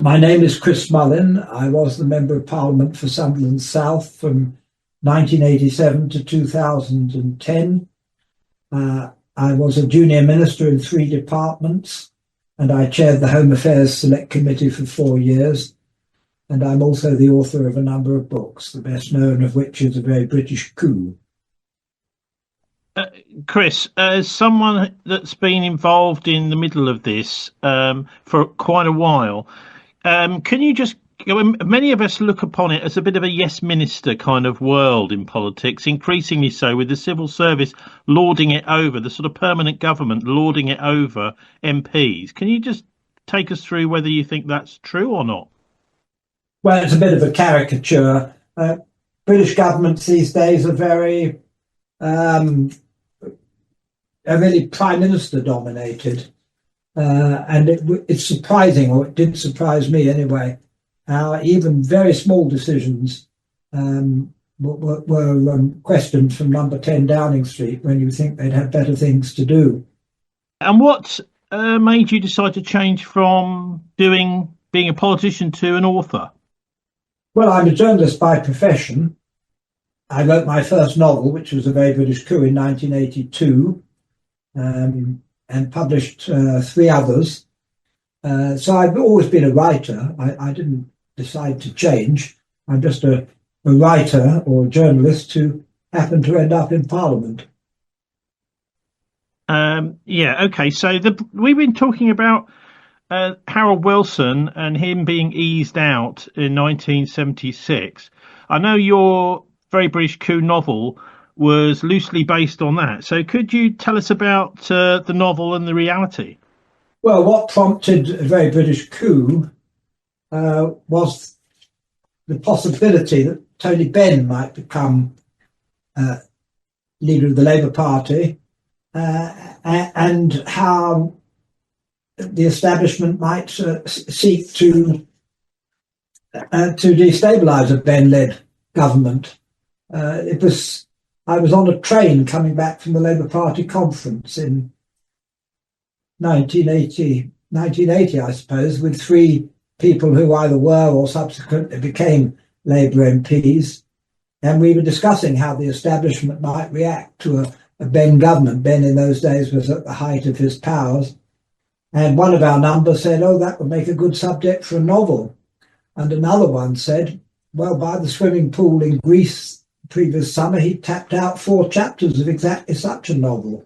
My name is Chris Mullin. I was the Member of Parliament for Sunderland South from 1987 to 2010. I was a junior minister in 3 departments, and I chaired the Home Affairs Select Committee for 4 years. And I'm also the author of a number of books, the best known of which is A Very British Coup. Chris, as someone that's been involved in the middle of this for quite a while, can you just, many of us look upon it as a bit of a yes minister kind of world in politics, increasingly so with the civil service lording it over, the sort of permanent government lording it over MPs. Can you just take us through whether you think that's true or not? Well, it's a bit of a caricature. British governments these days are very really prime minister dominated, and it's surprising, or it did surprise me anyway, how even very small decisions were questioned from number 10 Downing Street when you think they'd have better things to do. And what made you decide to change from being a politician to an author? Well, I'm a journalist by profession. I wrote my first novel, which was A Very British Coup, in 1982, and published 3 others. So I've always been a writer. I didn't decide to change. I'm just a writer or a journalist who happened to end up in Parliament. Yeah, okay. So we've been talking about Harold Wilson and him being eased out in 1976. I know your Very British Coup novel was loosely based on that. So could you tell us about the novel and the reality? Well, what prompted A Very British Coup was the possibility that Tony Benn might become leader of the Labour Party, and how the establishment might seek to destabilise a Benn-led government. I was on a train coming back from the Labour Party conference in 1980, I suppose, with 3 people who either were or subsequently became Labour MPs. And we were discussing how the establishment might react to a Benn government. Benn in those days was at the height of his powers. And one of our numbers said, oh, that would make a good subject for a novel. And another one said, well, by the swimming pool in Greece previous summer, he tapped out 4 chapters of exactly such a novel.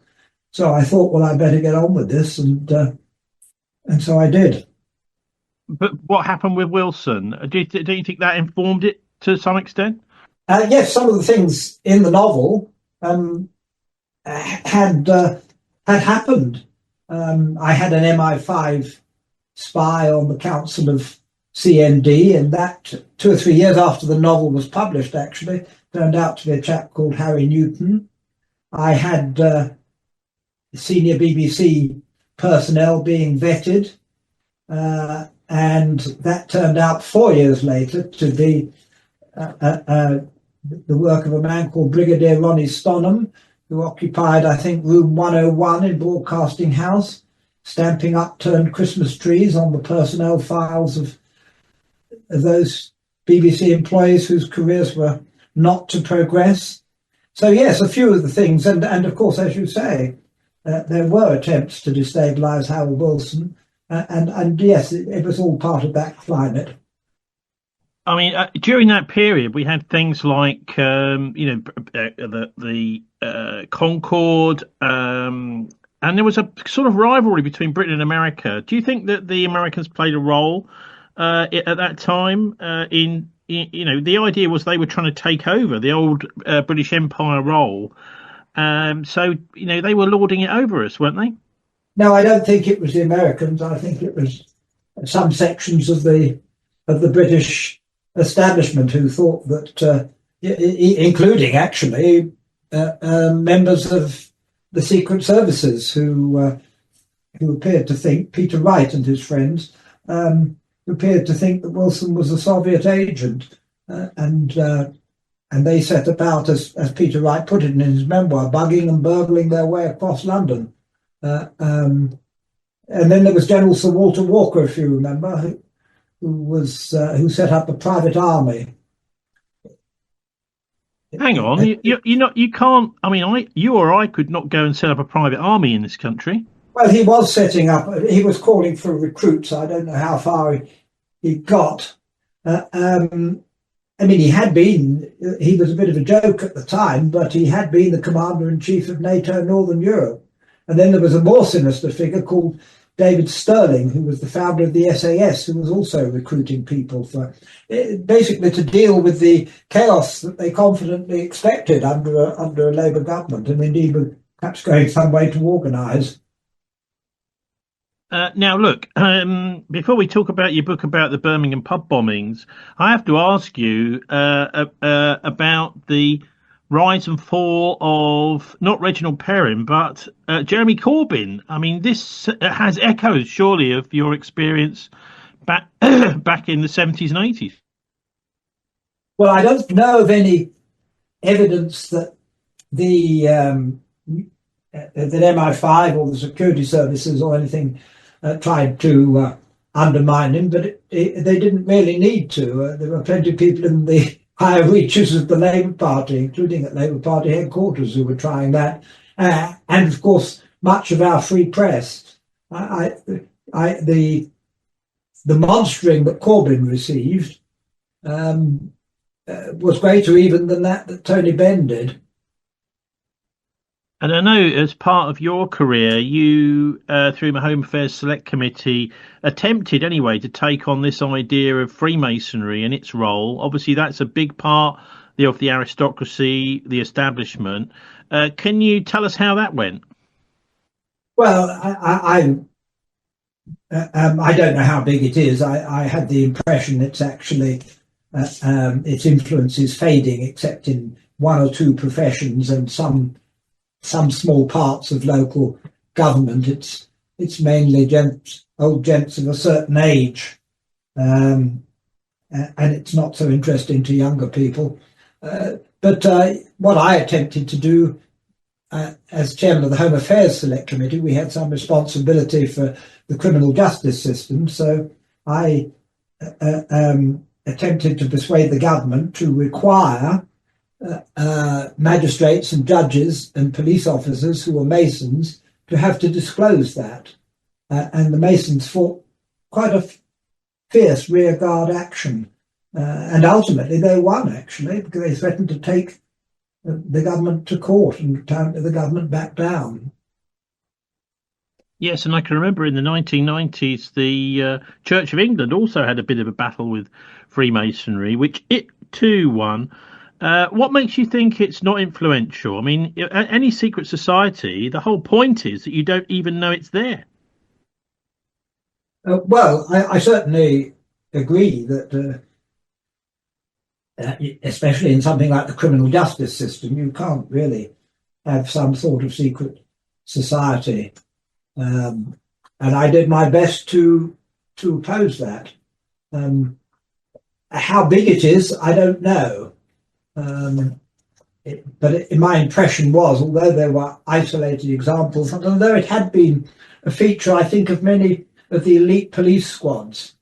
So I thought, well, I better get on with this, and so I did. But what happened with Wilson? Do you think that informed it to some extent? Yes, some of the things in the novel had happened. I had an MI5 spy on the council of CND, and that 2 or 3 years after the novel was published, actually, turned out to be a chap called Harry Newton. I had senior BBC personnel being vetted, and that turned out 4 years later to be the work of a man called Brigadier Ronnie Stonham, who occupied, I think, room 101 in Broadcasting House, stamping upturned Christmas trees on the personnel files of those BBC employees whose careers were not to progress. So yes, a few of the things, and of course, as you say, there were attempts to destabilise Harold Wilson, and yes, it was all part of that climate. I mean, during that period, we had things like, the Concorde, and there was a sort of rivalry between Britain and America. Do you think that the Americans played a role at that time in the idea was they were trying to take over the old British Empire role. So they were lording it over us, weren't they? No, I don't think it was the Americans. I think it was some sections of the British establishment who thought that, including actually members of the secret services who appeared to think, Peter Wright and his friends, appeared to think that Wilson was a Soviet agent, and they set about, as Peter Wright put it in his memoir, bugging and burgling their way across London. And then there was General Sir Walter Walker, if you remember, who set up a private army. Hang on, you can't. I mean, you or I could not go and set up a private army in this country. Well, he was setting up. He was calling for recruits. I don't know how far he got. I mean, he was a bit of a joke at the time, but he had been the commander-in-chief of NATO Northern Europe. And then there was a more sinister figure called David Sterling, who was the founder of the SAS, who was also recruiting people for basically to deal with the chaos that they confidently expected under a Labour government, and indeed were perhaps going some way to organise. Now, look, before we talk about your book about the Birmingham pub bombings, I have to ask you about the rise and fall of not Reginald Perrin, but Jeremy Corbyn. I mean, this has echoes, surely, of your experience back in the 70s and 80s. Well, I don't know of any evidence that that MI5 or the security services or anything tried to undermine him, but they didn't really need to. There were plenty of people in the higher reaches of the Labour Party, including at Labour Party headquarters, who were trying that. And of course, much of our free press. The monstering that Corbyn received was greater even than that Tony Benn did. And I know as part of your career, you, through the Home Affairs Select Committee, attempted anyway to take on this idea of Freemasonry and its role. Obviously, that's a big part of the aristocracy, the establishment. Can you tell us how that went? Well, I don't know how big it is. I had the impression it's actually its influence is fading, except in one or two professions and some small parts of local government. It's mainly old gents of a certain age, and it's not so interesting to younger people. But what I attempted to do as chairman of the Home Affairs Select Committee, we had some responsibility for the criminal justice system. So I attempted to persuade the government to require magistrates and judges and police officers who were Masons to have to disclose that. And the Masons fought quite a fierce rearguard action. And ultimately they won, actually, because they threatened to take the government to court and the government back down. Yes, and I can remember in the 1990s, the Church of England also had a bit of a battle with Freemasonry, which it too won. What makes you think it's not influential? I mean, any secret society, the whole point is that you don't even know it's there. Well, I certainly agree that, especially in something like the criminal justice system, you can't really have some sort of secret society. And I did my best to oppose that. How big it is, I don't know. But my impression was, although there were isolated examples, and although it had been a feature, I think, of many of the elite police squads,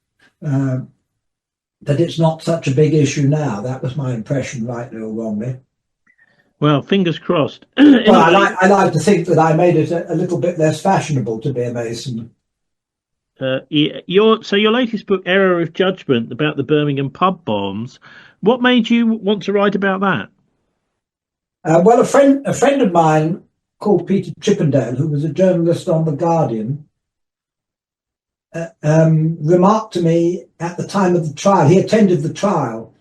that it's not such a big issue now. That was my impression, rightly or wrongly. Well, fingers crossed. Well, I like to think that I made it a little bit less fashionable to be a Mason. Your latest book, Error of Judgment, about the Birmingham pub bombs. What made you want to write about that? Well, a friend of mine called Peter Chippendale, who was a journalist on The Guardian, remarked to me at the time of the trial. He attended the trial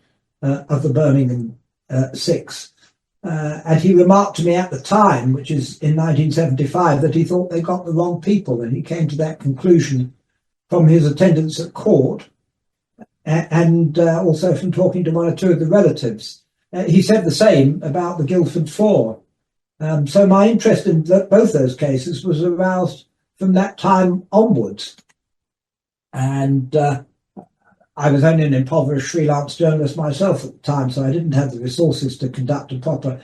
of the Birmingham 6. And he remarked to me at the time, which is in 1975, that he thought they got the wrong people. And he came to that conclusion from his attendance at court and also from talking to one or two of the relatives. He said the same about the Guildford Four. So my interest in both those cases was aroused from that time onwards. And I was only an impoverished freelance journalist myself at the time, so I didn't have the resources to conduct a proper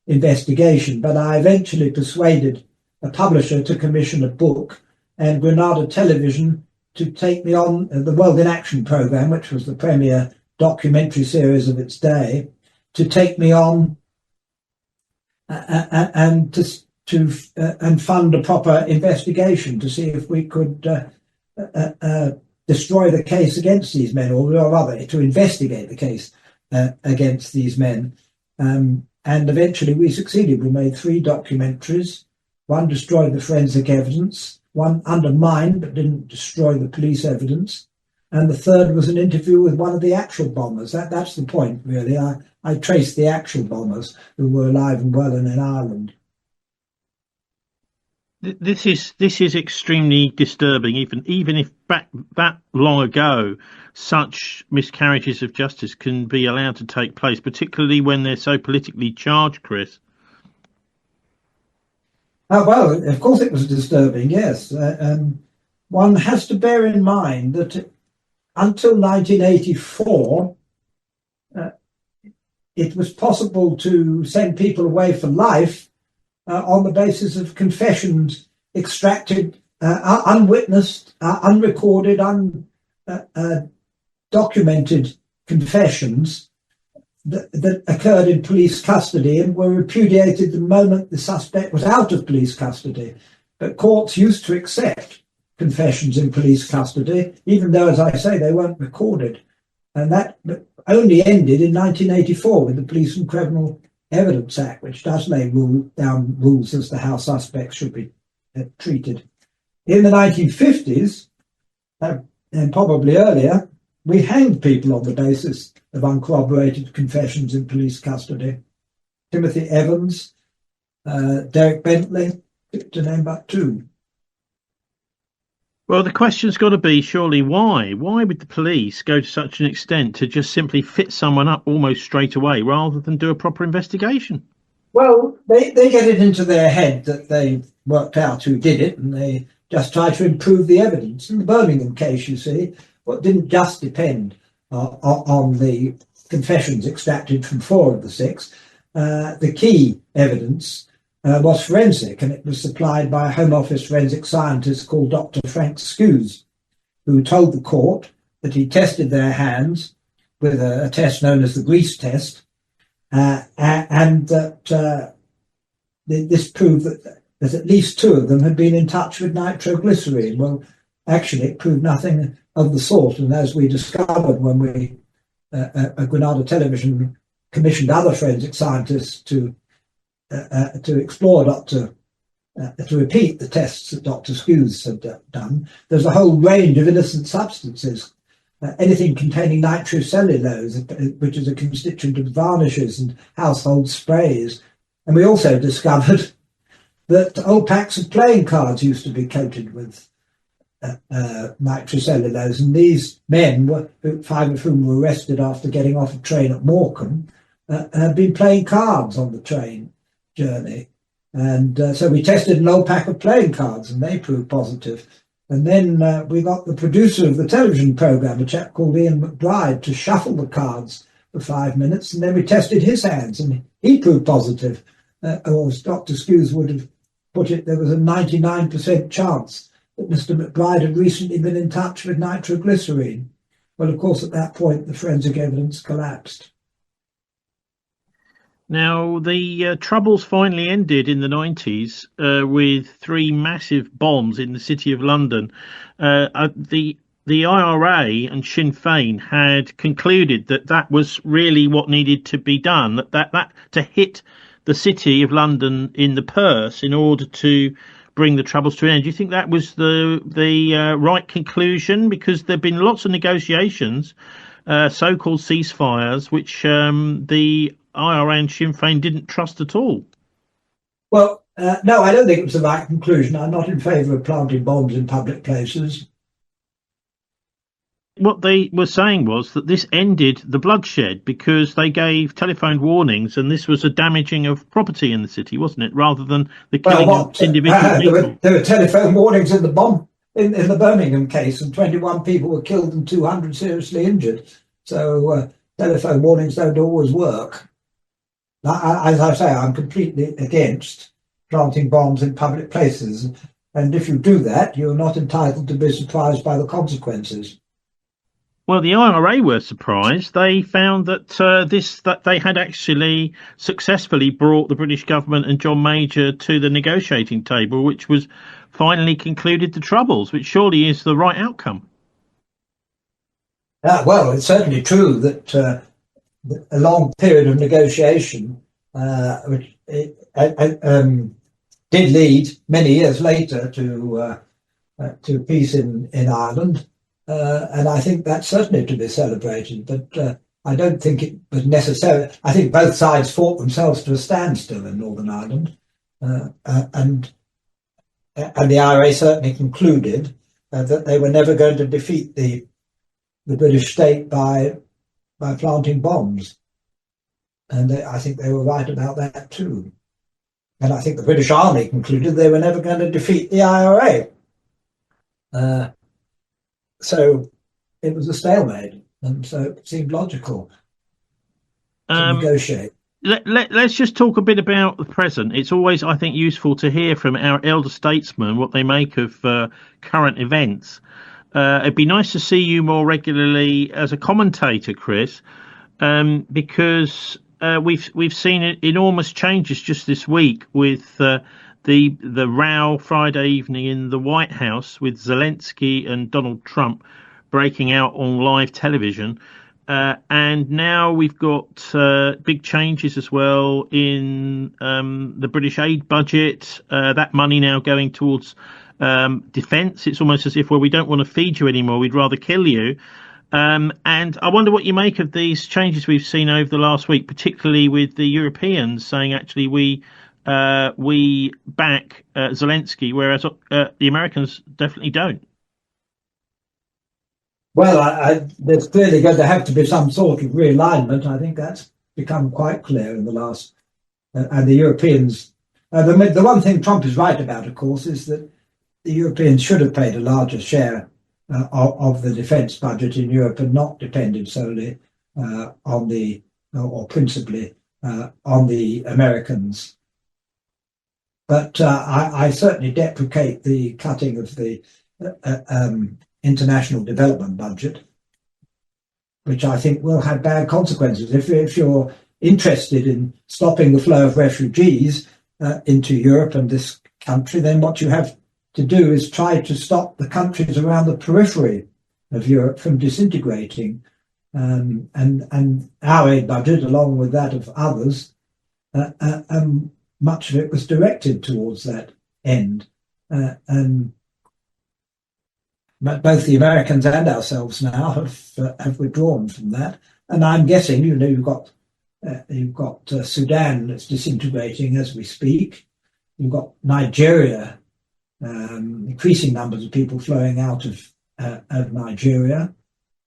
investigation. But I eventually persuaded a publisher to commission a book, and Granada Television to take me on the World in Action programme, which was the premier documentary series of its day, to take me on and fund a proper investigation to see if we could destroy the case against these men, or rather to investigate the case against these men. And eventually we succeeded. We made 3 documentaries. One destroyed the forensic evidence, one undermined but didn't destroy the police evidence, and the third was an interview with one of the actual bombers. That's the point, really. I traced the actual bombers who were alive and well and in Ireland. This is extremely disturbing, even if back that long ago such miscarriages of justice can be allowed to take place, particularly when they're so politically charged, Chris. Well, of course it was disturbing, yes. One has to bear in mind that until 1984, it was possible to send people away for life on the basis of confessions extracted, unwitnessed, unrecorded, undocumented confessions that occurred in police custody and were repudiated the moment the suspect was out of police custody. But courts used to accept confessions in police custody, even though, as I say, they weren't recorded. And that only ended in 1984 with the Police and Criminal Evidence Act, which does lay down rules as to how suspects should be treated. In the 1950s, and probably earlier, we hanged people on the basis of uncorroborated confessions in police custody. Timothy Evans, Derek Bentley, to name but 2. Well, the question's got to be, surely, why? Why would the police go to such an extent to just simply fit someone up almost straight away rather than do a proper investigation? Well, they get it into their head that they worked out who did it, and they just try to improve the evidence. In the Birmingham case, you see, what didn't just depend on the confessions extracted from 4 of the 6. The key evidence was forensic, and it was supplied by a Home Office forensic scientist called Dr. Frank Scouse, who told the court that he tested their hands with a test known as the grease test, and that this proved that at least 2 of them had been in touch with nitroglycerine. Well, actually, it proved nothing of the sort, and as we discovered when we Granada Television commissioned other forensic scientists to explore to repeat the tests that Dr. Scouse had done, there's a whole range of innocent substances, anything containing nitrocellulose, which is a constituent of varnishes and household sprays. And we also discovered that old packs of playing cards used to be coated with nitrocellulose, and these men, 5 of whom were arrested after getting off a train at Morecambe, had been playing cards on the train journey. And so we tested an old pack of playing cards, and they proved positive. And then we got the producer of the television programme, a chap called Ian McBride, to shuffle the cards for 5 minutes, and then we tested his hands, and he proved positive. Or as Dr. Scouse would have put it, there was a 99% chance that Mr. McBride had recently been in touch with nitroglycerine. Well, of course, at that point, the forensic evidence collapsed. Now, the troubles finally ended in the 90s with 3 massive bombs in the city of London. The IRA and Sinn Féin had concluded that was really what needed to be done, that to hit the city of London in the purse in order to bring the troubles to an end. Do you think that was the right conclusion? Because there have been lots of negotiations, so-called ceasefires, which the IRA and Sinn Féin didn't trust at all. Well, no, I don't think it was the right conclusion. I'm not in favour of planting bombs in public places. What they were saying was that this ended the bloodshed because they gave telephoned warnings, and this was a damaging of property in the city, wasn't it, rather than the killing of individual people. There were telephone warnings in the bomb in the Birmingham case, and 21 people were killed and 200 seriously injured. So telephone warnings don't always work. As I say, I'm completely against planting bombs in public places. And if you do that, you're not entitled to be surprised by the consequences. Well, the IRA were surprised. They found that that they had actually successfully brought the British government and John Major to the negotiating table, which was finally concluded the Troubles, which surely is the right outcome. Well, it's certainly true that a long period of negotiation, which did lead many years later to peace in Ireland. And I think that's certainly to be celebrated, but I don't think it was necessary. I think both sides fought themselves to a standstill in Northern Ireland, and the IRA certainly concluded that they were never going to defeat the British state by planting bombs, and I think they were right about that too. And I think the British Army concluded they were never going to defeat the IRA. So it was a stalemate, and so it seemed logical to negotiate. Let's just talk a bit about the present. It's always, I think, useful to hear from our elder statesmen what they make of current events. It'd be nice to see you more regularly as a commentator, Chris, because we've seen enormous changes just this week with the row Friday evening in the White House with Zelensky and Donald Trump breaking out on live television. And now we've got big changes as well in the British aid budget, that money now going towards defence. It's almost as if, well, we don't want to feed you anymore, we'd rather kill you. And I wonder what you make of these changes we've seen over the last week, particularly with the Europeans saying, actually, we back Zelensky, whereas the Americans definitely don't. Well, there's clearly going to have to be some sort of realignment. I think that's become quite clear in the last, and the Europeans. The one thing Trump is right about, of course, is that the Europeans should have paid a larger share of the defence budget in Europe and not depended solely or principally on the Americans. But I certainly deprecate the cutting of the international development budget, which I think will have bad consequences. If you're interested in stopping the flow of refugees into Europe and this country, then what you have to do is try to stop the countries around the periphery of Europe from disintegrating. And our aid budget, along with that of others, much of it was directed towards that end. But both the Americans and ourselves now have withdrawn from that. And I'm guessing, you've got Sudan that's disintegrating as we speak. You've got Nigeria, increasing numbers of people flowing out of Nigeria,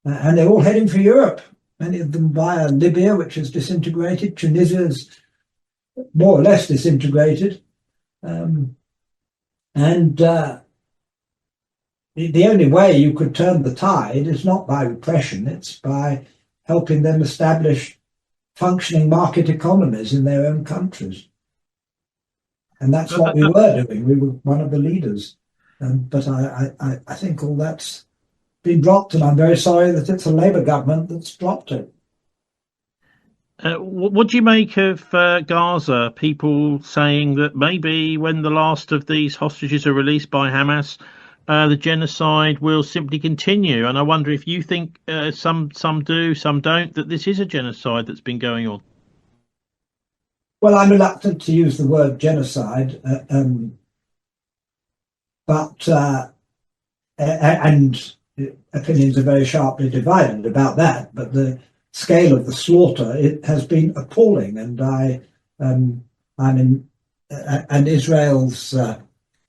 and they're all heading for Europe. Many of them via Libya, which is disintegrated. Tunisia is more or less disintegrated, and the only way you could turn the tide is not by repression, it's by helping them establish functioning market economies in their own countries. And that's what we were doing. We were one of the leaders. But I think all that's been dropped, and I'm very sorry that it's a Labour government that's dropped it. What do you make of Gaza? People saying that maybe when the last of these hostages are released by Hamas, the genocide will simply continue. And I wonder if you think some do, some don't, that this is a genocide that's been going on. Well, I'm reluctant to use the word genocide, but and opinions are very sharply divided about that. But the scale of the slaughter, it has been appalling, and and Israel's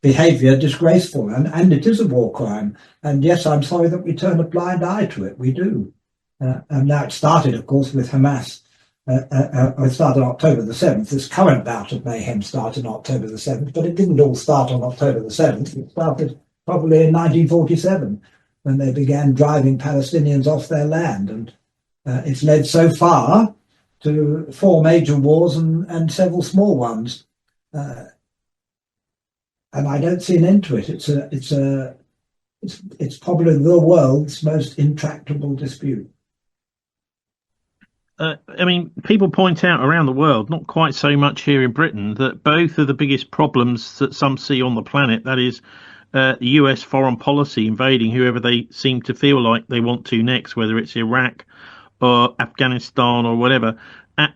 behaviour disgraceful, and it is a war crime. And yes, I'm sorry that we turn a blind eye to it. We do. And now it started, of course, with Hamas. It started on October the 7th. This current bout of mayhem started on October the 7th, but it didn't all start on October the 7th. It started probably in 1947 when they began driving Palestinians off their land. And it's led so far to 4 major wars and several small ones. and I don't see an end to it. It's probably the world's most intractable dispute. I mean, people point out around the world, not quite so much here in Britain, that both of the biggest problems that some see on the planet, that is, the US foreign policy invading whoever they seem to feel like they want to next, whether it's Iraq or Afghanistan or whatever,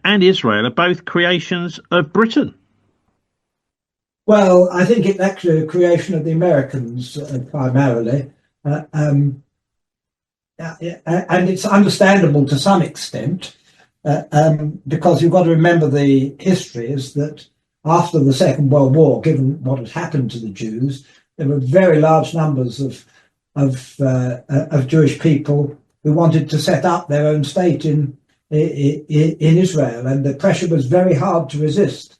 and Israel, are both creations of Britain. Well, I think it's actually a creation of the Americans primarily. And it's understandable to some extent. Because you've got to remember the history is that after the Second World War, given what had happened to the Jews, there were very large numbers of Jewish people who wanted to set up their own state in Israel, and the pressure was very hard to resist,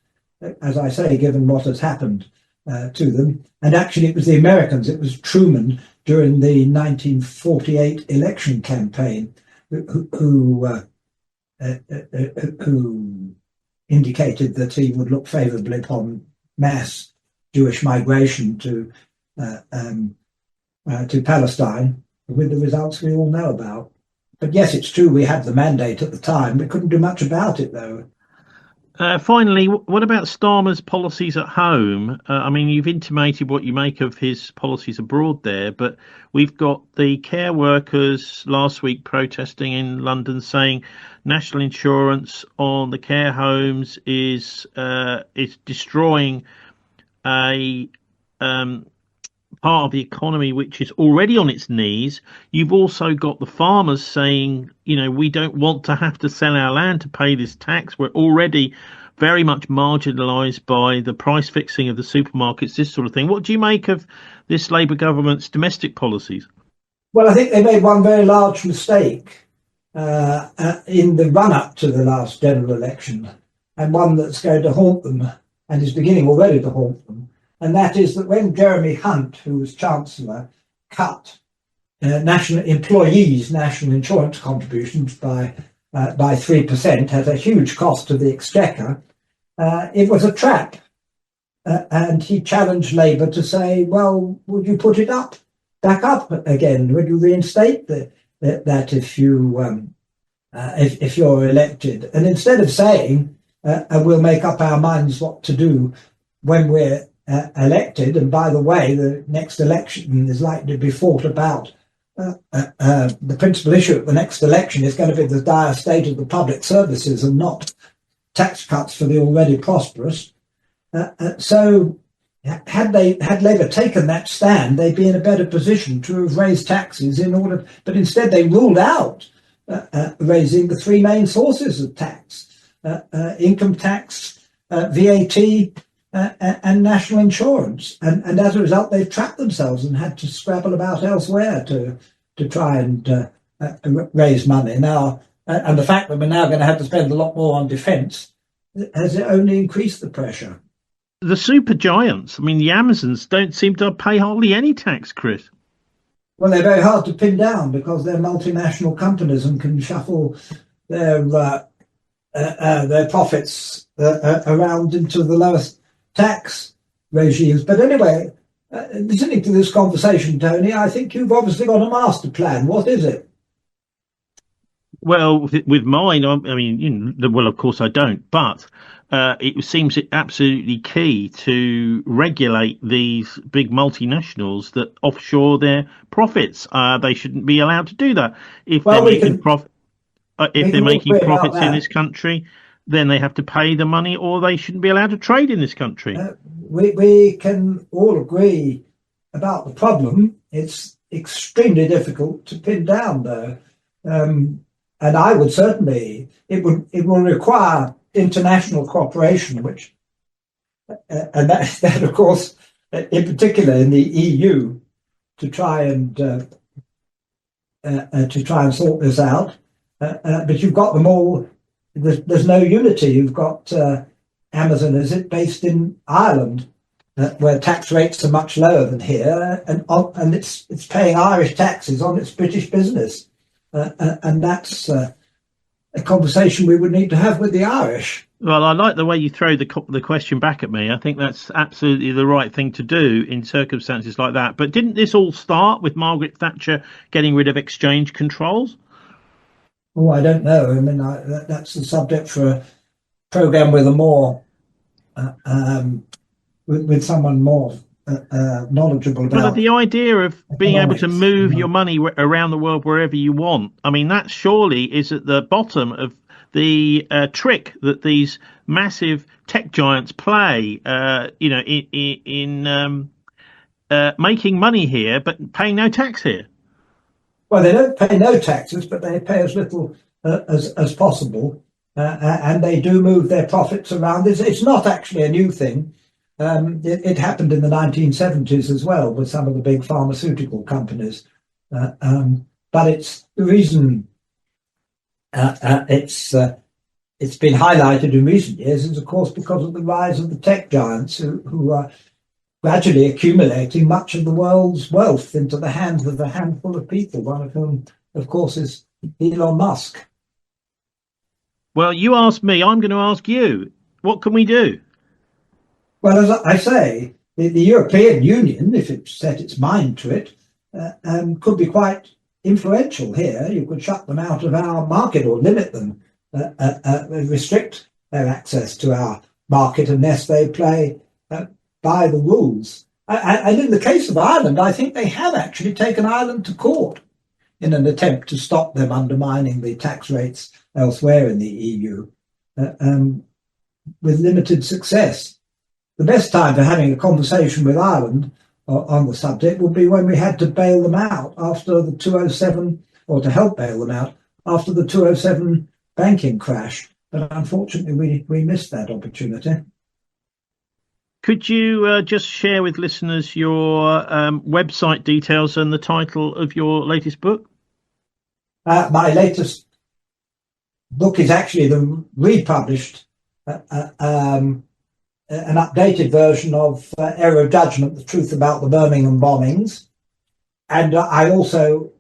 as I say, given what has happened to them. And actually, it was the Americans, it was Truman during the 1948 election campaign who indicated that he would look favourably upon mass Jewish migration to Palestine, with the results we all know about. But yes, it's true we had the mandate at the time. We couldn't do much about it, though. Finally, what about Starmer's policies at home? I mean, you've intimated what you make of his policies abroad there, but we've got the care workers last week protesting in London saying national insurance on the care homes is destroying a part of the economy which is already on its knees. You've also got the farmers saying, we don't want to have to sell our land to pay this tax. We're already very much marginalised by the price fixing of the supermarkets, this sort of thing. What do you make of this Labour government's domestic policies? Well, I think they made one very large mistake in the run-up to the last general election, and one that's going to haunt them and is beginning already to haunt them. And that is that when Jeremy Hunt, who was Chancellor, cut national employees' national insurance contributions by 3%, at a huge cost to the Exchequer, it was a trap. And he challenged Labour to say, well, would you put it back up again? Would you reinstate that if you're elected? And instead of saying, we'll make up our minds what to do when we're elected, and by the way, the next election is likely to be fought about. The principal issue at the next election is going to be the dire state of the public services and not tax cuts for the already prosperous. So had Labour taken that stand, they'd be in a better position to have raised taxes but instead they ruled out raising the three main sources of tax, income tax, VAT, and national insurance, and as a result, they've trapped themselves and had to scrabble about elsewhere to try and raise money now. And the fact that we're now going to have to spend a lot more on defence has only increased the pressure. The super giants, I mean, the Amazons don't seem to pay hardly any tax, Chris. Well, they're very hard to pin down because they're multinational companies and can shuffle their profits around into the lowest tax regimes. But anyway, listening to this conversation, Tony, I think you've obviously got a master plan. What is it? Well, with mine, I mean, well, of course I don't, but it seems absolutely key to regulate these big multinationals that offshore their profits. They shouldn't be allowed to do that. If they're making profits in this country, then they have to pay the money, or they shouldn't be allowed to trade in this country. We can all agree about the problem. It's extremely difficult to pin down, though. And I would certainly, it will require international cooperation, which, and that of course, in particular in the EU, to try and sort this out. But you've got them all. There's no unity. You've got Amazon, is it, based in Ireland, where tax rates are much lower than here, and it's paying Irish taxes on its British business, and that's a conversation we would need to have with the Irish. Well, I like the way you throw the question back at me. I think that's absolutely the right thing to do in circumstances like that. But didn't this all start with Margaret Thatcher getting rid of exchange controls? Oh, I don't know. I mean, that's the subject for a program with a more with someone more knowledgeable But about the idea of being able to economics. move your money around the world wherever you want, I mean, that surely is at the bottom of the trick that these massive tech giants play, in making money here, but paying no tax here. Well, they don't pay no taxes, but they pay as little as possible, and they do move their profits around. It's not actually a new thing. It happened in the 1970s as well with some of the big pharmaceutical companies. But it's the reason it's been highlighted in recent years is, of course, because of the rise of the tech giants who are gradually accumulating much of the world's wealth into the hands of a handful of people, one of whom, of course, is Elon Musk. Well, you asked me, I'm going to ask you. What can we do? Well, as I say, the European Union, if it set its mind to it, could be quite influential here. You could shut them out of our market or limit them, restrict their access to our market unless they play by the rules. And in the case of Ireland, I think they have actually taken Ireland to court in an attempt to stop them undermining the tax rates elsewhere in the EU, with limited success. The best time for having a conversation with Ireland on the subject would be when we had to bail them out after the 2007, or to help bail them out after the 2007 banking crash. But unfortunately, we missed that opportunity. Could you just share with listeners your website details and the title of your latest book? My latest book is actually the republished, an updated version of Error of Judgment, The Truth About the Birmingham Bombings. And I also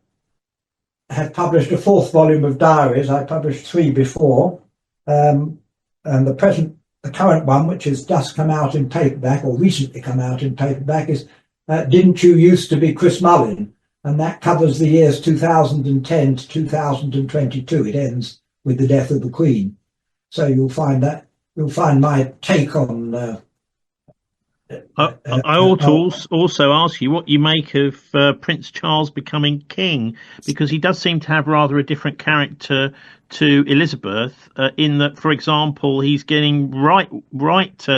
have published a fourth volume of diaries. I published 3 before. And the current one, which has just come out in paperback, or recently come out in paperback, is Didn't You Used to Be Chris Mullin? And that covers the years 2010 to 2022. It ends with the death of the Queen. So you'll find my take on. I ought to also ask you what you make of Prince Charles becoming king, because he does seem to have rather a different character to Elizabeth, in that, for example, he's getting right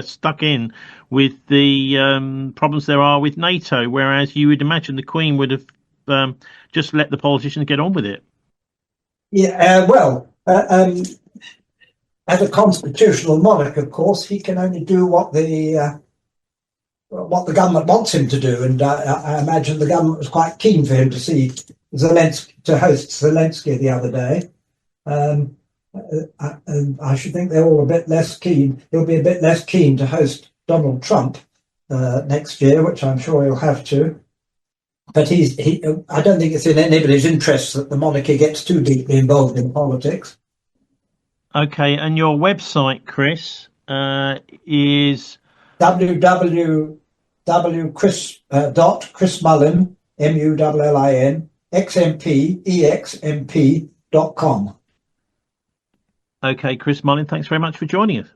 stuck in with the problems there are with NATO, whereas you would imagine the Queen would have just let the politicians get on with it. Yeah, as a constitutional monarch, of course, he can only do what the government wants him to do, and I imagine the government was quite keen for him to see to host Zelensky the other day. And I should think they're all a bit less keen. He'll be a bit less keen to host Donald Trump next year, which I'm sure he'll have to. But I don't think it's in anybody's interest that the monarchy gets too deeply involved in politics. Okay, and your website, Chris, is www.chrismullin, Mullin, xmp.com. Okay, Chris Mullin, thanks very much for joining us.